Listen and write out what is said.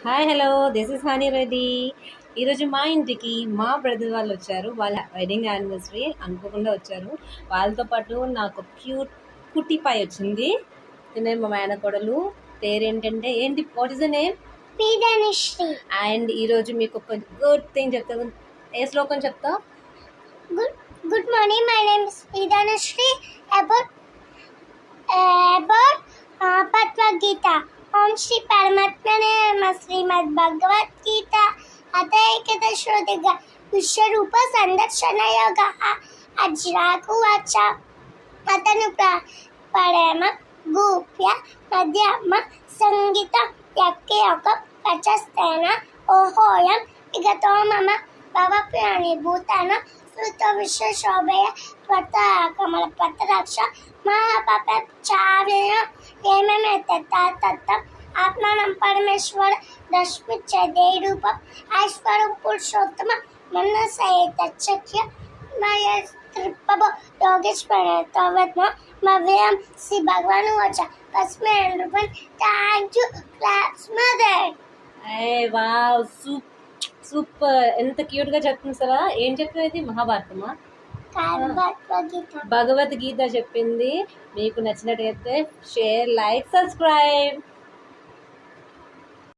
Hi hello this is హానీ రెడ్డి. ఈరోజు మా ఇంటికి మా బ్రదర్ వాళ్ళు వచ్చారు. వాళ్ళ వెడ్డింగ్ యానివర్సరీ అనుకోకుండా వచ్చారు. వాళ్ళతో పాటు నాకు క్యూట్ కుట్టి పై వచ్చింది. తినే మా మేనకోడలు పేరేంటంటే వాట్ ఇస్ ద నేమ్? పీడనిశ్రీ. అండ్ ఈరోజు మీకు ఒక గుడ్ థింగ్ చెప్తాను. ఏ శ్లోకం చెప్తా? Good morning. My name is Pidhanushree. About Bhagavad Gita. Om Shri Paramatmane Namaः. Srimad Bhagavad Gita. Atayekadashrodhiga Vishwarupa Sandarshana Yoga Ajrakuvacha Atanu Parama Gupya Madhyama Sangita Yakyoka Kachastena Ohoyam Igato Mama Bhavapyani Bhutana Sruta Vishwashobhaya Tvata Kamala Patraksha Mahapapa Chavya Yemameta Tatam Atmanam Parameshwara Dashmi Chade Rupa Aishwaram Purushottama Manasayeta Chakya Maya Tripabo Yogeshwara Tavatma Mavyam Si Bhagavanu Vacha Kasme and Rupan. Thank you, class mother. Wow super. ఎంత cute గా చెప్తుంది sir. ఏం చెప్తుంది? మహాభారతమా? భగవద్గీత చెప్పింది. మీకు నచ్చినట్టయితే share, like, subscribe.